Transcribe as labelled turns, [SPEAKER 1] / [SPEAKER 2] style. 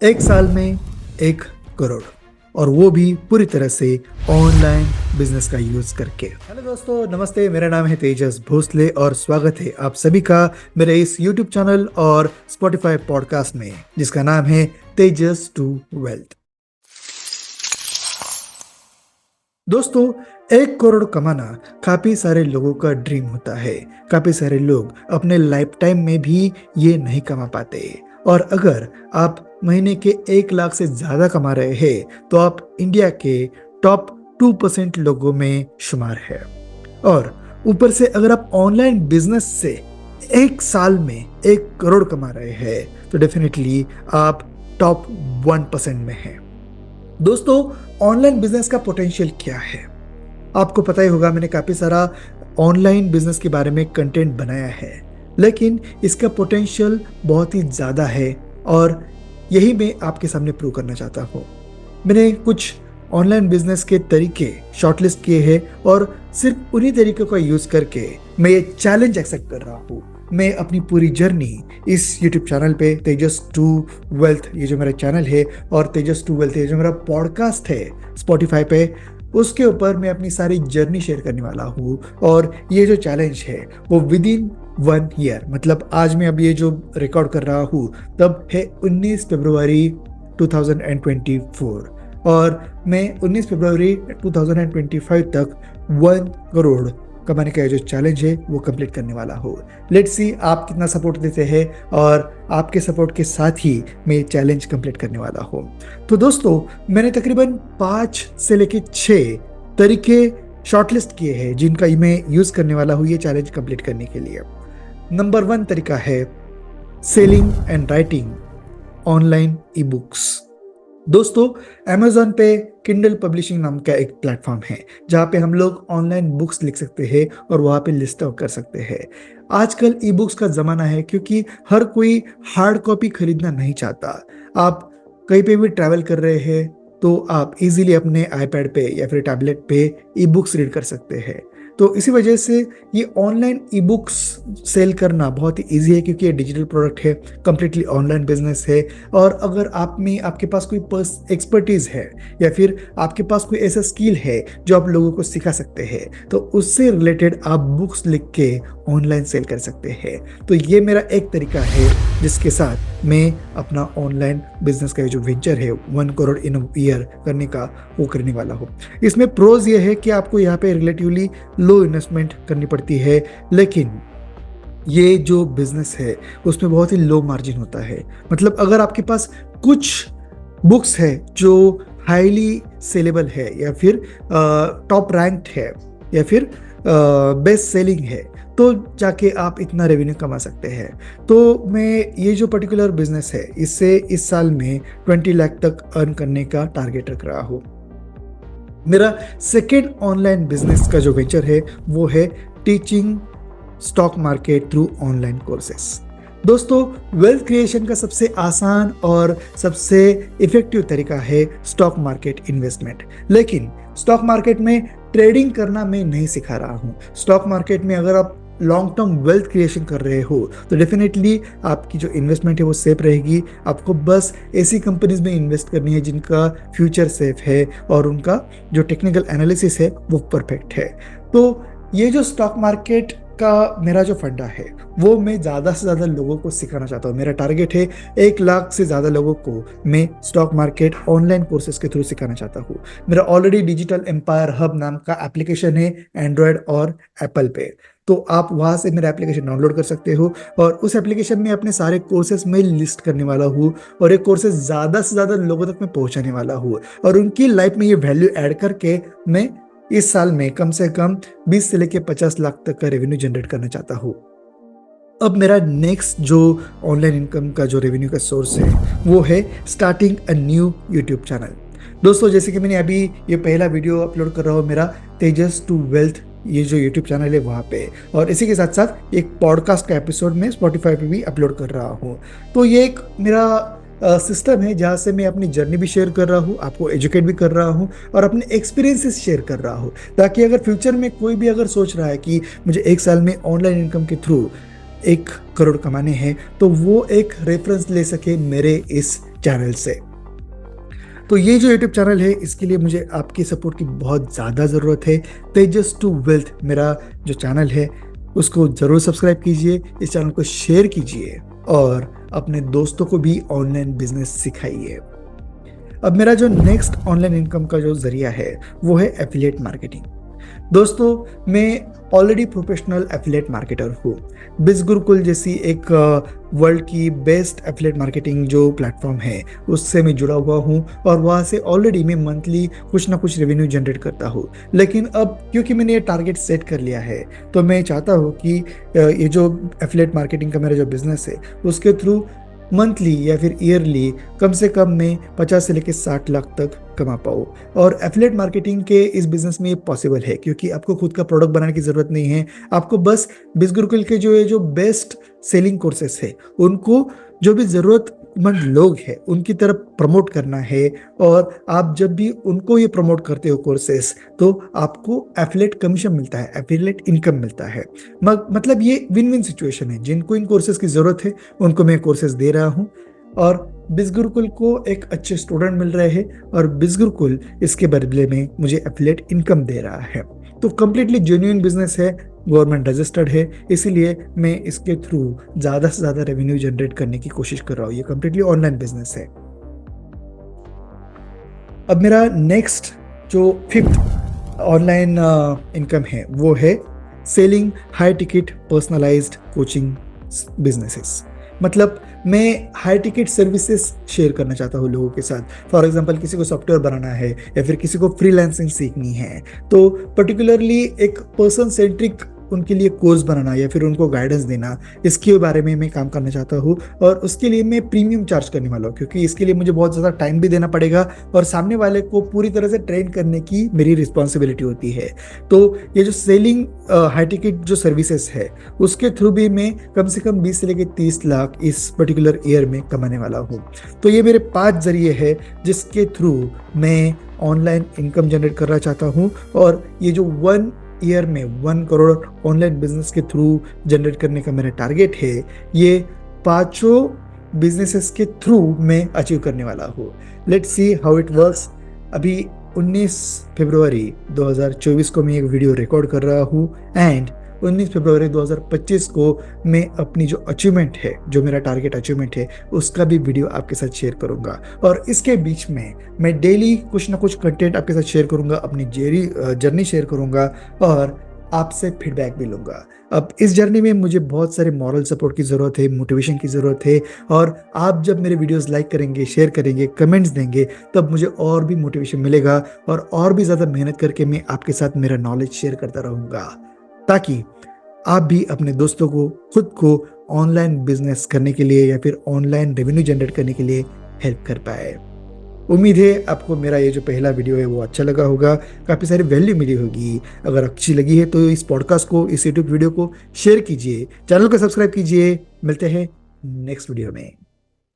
[SPEAKER 1] एक साल में 1 करोड़, और वो भी पूरी तरह से ऑनलाइन बिजनेस का यूज करके। हेलो दोस्तों, नमस्ते। मेरा नाम है तेजस भोसले और स्वागत है आप सभी का मेरे इस यूट्यूब चैनल और स्पॉटिफाई पॉडकास्ट में, जिसका नाम है तेजस टू वेल्थ। दोस्तों, 1 करोड़ कमाना काफी सारे लोगों का ड्रीम होता है। काफी सारे लोग अपने लाइफ टाइम में भी ये नहीं कमा पाते। और अगर आप महीने के 1 लाख से ज्यादा कमा रहे हैं तो आप इंडिया के टॉप 2% लोगों में शुमार है। और ऊपर से अगर आप ऑनलाइन बिजनेस से एक साल में 1 करोड़ कमा रहे हैं तो डेफिनेटली आप टॉप 1% में हैं। दोस्तों, ऑनलाइन बिजनेस का पोटेंशियल क्या है आपको पता ही होगा। मैंने काफी सारा ऑनलाइन बिजनेस के बारे में कंटेंट बनाया है, लेकिन इसका पोटेंशियल बहुत ही ज्यादा है और यही मैं आपके सामने प्रूव करना चाहता हूँ। मैंने कुछ ऑनलाइन बिजनेस के तरीके शॉर्टलिस्ट किए हैं और सिर्फ उन्हीं तरीकों का यूज करके मैं ये चैलेंज एक्सेप्ट कर रहा हूँ। मैं अपनी पूरी जर्नी इस यूट्यूब चैनल पे तेजस टू वेल्थ, ये जो मेरा चैनल है, और तेजस टू वेल्थ ये जो मेरा पॉडकास्ट है स्पॉटिफाई पे, उसके ऊपर मैं अपनी सारी जर्नी शेयर करने वाला हूँ। और ये जो चैलेंज है वो विद इन 1 ईयर, मतलब आज मैं अब ये जो रिकॉर्ड कर रहा हूँ तब है 19 फरवरी 2024, और मैं 19 फरवरी 2025 तक 1 करोड़ कमाने का जो चैलेंज है वो कंप्लीट करने वाला हूँ। लेट्स सी आप कितना सपोर्ट देते हैं, और आपके सपोर्ट के साथ ही मैं चैलेंज कंप्लीट करने वाला हूँ। तो दोस्तों, मैंने तकरीबन 5 से लेके 6 तरीके शॉर्टलिस्ट किए हैं जिनका मैं यूज करने वाला हूँ ये चैलेंज कंप्लीट करने के लिए। नंबर 1 तरीका है selling and writing online e books. दोस्तों, Amazon पे किंडल पब्लिशिंग नाम का एक प्लेटफॉर्म है जहाँ पे हम लोग ऑनलाइन बुक्स लिख सकते हैं और वहाँ पे लिस्ट आउट कर सकते हैं। आजकल ई बुक्स का ज़माना है क्योंकि हर कोई हार्ड कॉपी खरीदना नहीं चाहता। आप कहीं पे भी ट्रैवल कर रहे हैं तो आप इजीली अपने आईपैड पे या फिर टैबलेट पे ई बुक्स रीड कर सकते हैं। तो इसी वजह से ये ऑनलाइन ई बुक्स सेल करना बहुत ही ईजी है क्योंकि ये डिजिटल प्रोडक्ट है, कंप्लीटली ऑनलाइन बिजनेस है। और अगर आपके पास कोई एक्सपर्टीज है या फिर आपके पास कोई ऐसा स्किल है जो आप लोगों को सिखा सकते हैं तो उससे रिलेटेड आप बुक्स लिख के ऑनलाइन सेल कर सकते हैं। तो ये मेरा एक तरीका है जिसके साथ मैं अपना ऑनलाइन बिजनेस का जो वेंचर है 1 करोड़ इन ईयर करने का वो करने वाला हूँ। इसमें प्रोज ये है कि आपको यहाँ पे रिलेटिवली लो इन्वेस्टमेंट करनी पड़ती है, लेकिन ये जो बिजनेस है उसमें बहुत ही लो मार्जिन होता है। मतलब अगर आपके पास कुछ बुक्स है जो हाईली सेलेबल है या फिर टॉप रैंक्ड है या फिर बेस्ट सेलिंग है तो जाके आप इतना रेवेन्यू कमा सकते हैं। तो मैं ये जो पर्टिकुलर बिजनेस है इससे इस साल में 20 लाख तक अर्न करने का टारगेट रख रहा हूँ। मेरा सेकेंड ऑनलाइन बिजनेस का जो वेंचर है वो है teaching stock market through online courses. दोस्तों, वेल्थ क्रिएशन का सबसे आसान और सबसे इफेक्टिव तरीका है स्टॉक मार्केट इन्वेस्टमेंट, लेकिन स्टॉक मार्केट में ट्रेडिंग करना मैं नहीं सिखा रहा हूँ। स्टॉक मार्केट में अगर आप लॉन्ग टर्म वेल्थ क्रिएशन कर रहे हो तो डेफिनेटली आपकी जो इन्वेस्टमेंट है वो सेफ रहेगी। आपको बस ऐसी कंपनीज में इन्वेस्ट करनी है जिनका फ्यूचर सेफ है और उनका जो टेक्निकल एनालिसिस है वो परफेक्ट है। तो ये जो स्टॉक मार्केट का मेरा जो फंडा है वो मैं ज़्यादा से ज़्यादा लोगों को सिखाना चाहता हूँ। मेरा टारगेट है 1 लाख से ज़्यादा लोगों को मैं स्टॉक मार्केट ऑनलाइन कोर्सेज के थ्रू सिखाना चाहता हूँ। मेरा ऑलरेडी डिजिटल एम्पायर हब नाम का एप्लीकेशन है एंड्रॉयड और एप्पल पे, तो आप वहाँ से मेरा एप्लीकेशन डाउनलोड कर सकते हो और उस एप्लीकेशन में अपने सारे कोर्सेज में लिस्ट करने वाला हूँ और ये कोर्सेज ज़्यादा से ज़्यादा लोगों तक मैं पहुँचाने वाला हूँ और उनकी लाइफ में ये वैल्यू ऐड करके मैं इस साल में कम से कम 20 से लेके 50 लाख तक का रेवेन्यू जनरेट करना चाहता हूँ। अब मेरा नेक्स्ट जो ऑनलाइन इनकम का जो रेवेन्यू का सोर्स है वो है starting a new YouTube channel. दोस्तों, जैसे कि मैंने अभी ये पहला वीडियो अपलोड कर रहा हूँ मेरा तेजस टू वेल्थ ये जो यूट्यूब चैनल है वहाँ पे, और इसी के साथ साथ एक पॉडकास्ट का एपिसोड में स्पॉटिफाई पे भी अपलोड कर रहा हूँ। तो ये एक मेरा सिस्टम है जहाँ से मैं अपनी जर्नी भी शेयर कर रहा हूँ, आपको एजुकेट भी कर रहा हूँ और अपने एक्सपीरियंसेस शेयर कर रहा हूँ, ताकि अगर फ्यूचर में कोई भी अगर सोच रहा है कि मुझे एक साल में ऑनलाइन इनकम के थ्रू 1 करोड़ कमाने हैं तो वो एक रेफरेंस ले सके मेरे इस चैनल से। तो ये जो यूट्यूब चैनल है इसके लिए मुझे आपकी सपोर्ट की बहुत ज़्यादा ज़रूरत है। तेजस टू वेल्थ मेरा जो चैनल है उसको ज़रूर सब्सक्राइब कीजिए, इस चैनल को शेयर कीजिए और अपने दोस्तों को भी ऑनलाइन बिजनेस सिखाइए। अब मेरा जो नेक्स्ट ऑनलाइन इनकम का जो जरिया है वो है एफिलिएट मार्केटिंग। दोस्तों मैं ऑलरेडी प्रोफेशनल एफिलिएट मार्केटर हूँ। बिज गुरुकुल जैसी एक वर्ल्ड की बेस्ट एफिलिएट मार्केटिंग जो प्लेटफॉर्म है उससे मैं जुड़ा हुआ हूँ और वहाँ से ऑलरेडी मैं मंथली कुछ ना कुछ रेवेन्यू जनरेट करता हूँ। लेकिन अब क्योंकि मैंने ये टारगेट सेट कर लिया है तो मैं चाहता हूँ कि ये जो एफिलिएट मार्केटिंग का मेरा जो बिजनेस है उसके थ्रू मंथली या फिर ईयरली कम से कम मैं 50 से लेकर 60 लाख तक कमा पाऊँ। और एफिलिएट मार्केटिंग के इस बिजनेस में ये पॉसिबल है क्योंकि आपको खुद का प्रोडक्ट बनाने की ज़रूरत नहीं है। आपको बस बिज गुरुकुल के जो बेस्ट सेलिंग कोर्सेस है उनको जो भी ज़रूरतमंद लोग हैं उनकी तरफ प्रमोट करना है। और आप जब भी उनको ये प्रमोट करते हो कोर्सेस तो आपको एफिलिएट कमीशन मिलता है, एफिलिएट इनकम मिलता है। मतलब ये विन विन सिचुएशन है। जिनको इन कोर्सेज की ज़रूरत है उनको मैं कोर्सेज दे रहा हूँ और बिज गुरुकुल को एक अच्छे स्टूडेंट मिल रहे हैं और बिज गुरुकुल इसके बदले में मुझे एफिलिएट इनकम दे रहा है। तो कंप्लीटली जेन्युइन बिजनेस है, गवर्नमेंट रजिस्टर्ड है, इसीलिए मैं इसके थ्रू ज़्यादा से ज़्यादा रेवेन्यू जनरेट करने की कोशिश कर रहा हूँ। ये कंप्लीटली ऑनलाइन बिजनेस है। अब मेरा नेक्स्ट जो फिफ्थ ऑनलाइन इनकम है वो है selling high ticket personalised coaching businesses. मतलब मैं हाई टिकट सर्विसेज शेयर करना चाहता हूँ लोगों के साथ। फॉर एग्जांपल किसी को सॉफ्टवेयर बनाना है या फिर किसी को फ्रीलांसिंग सीखनी है तो पर्टिकुलरली एक पर्सन सेंट्रिक उनके लिए कोर्स बनाना या फिर उनको गाइडेंस देना, इसके बारे में मैं काम करना चाहता हूँ। और उसके लिए मैं प्रीमियम चार्ज करने वाला हूँ क्योंकि इसके लिए मुझे बहुत ज़्यादा टाइम भी देना पड़ेगा और सामने वाले को पूरी तरह से ट्रेन करने की मेरी रिस्पॉन्सिबिलिटी होती है। तो ये जो सेलिंग हाई टिकट जो सर्विसेज है उसके थ्रू भी मैं कम से कम 20 से लेकर 30 लाख इस पर्टिकुलर ईयर में कमाने वाला हूँ। तो ये मेरे 5 जरिए है जिसके थ्रू मैं ऑनलाइन इनकम जनरेट करना चाहता हूँ। और ये जो 1 ईयर में 1 करोड़ ऑनलाइन बिजनेस के थ्रू जनरेट करने का मेरा टारगेट है, ये 5 बिजनेसेस के थ्रू मैं अचीव करने वाला हूँ। Let's see how it works. अभी 19 फरवरी 2024 को मैं एक वीडियो रिकॉर्ड कर रहा हूँ एंड 19 फरवरी 2025 को मैं अपनी जो अचीवमेंट है, जो मेरा टारगेट अचीवमेंट है, उसका भी वीडियो आपके साथ शेयर करूंगा। और इसके बीच में मैं डेली कुछ ना कुछ कंटेंट आपके साथ शेयर करूंगा, अपनी जर्नी शेयर करूंगा और आपसे फीडबैक भी लूंगा। अब इस जर्नी में मुझे बहुत सारे मॉरल सपोर्ट की ज़रूरत है, मोटिवेशन की ज़रूरत है। और आप जब मेरे वीडियोस लाइक करेंगे, शेयर करेंगे, कमेंट्स देंगे तब मुझे और भी मोटिवेशन मिलेगा और भी ज़्यादा मेहनत करके मैं आपके साथ मेरा नॉलेज शेयर करता रहूँगा ताकि आप भी अपने दोस्तों को, खुद को ऑनलाइन बिजनेस करने के लिए या फिर ऑनलाइन रेवेन्यू जनरेट करने के लिए हेल्प कर पाए। उम्मीद है आपको मेरा ये जो पहला वीडियो है वो अच्छा लगा होगा, काफ़ी सारी वैल्यू मिली होगी। अगर अच्छी लगी है तो इस पॉडकास्ट को, इस यूट्यूब वीडियो को शेयर कीजिए, चैनल को सब्सक्राइब कीजिए। मिलते हैं नेक्स्ट वीडियो में।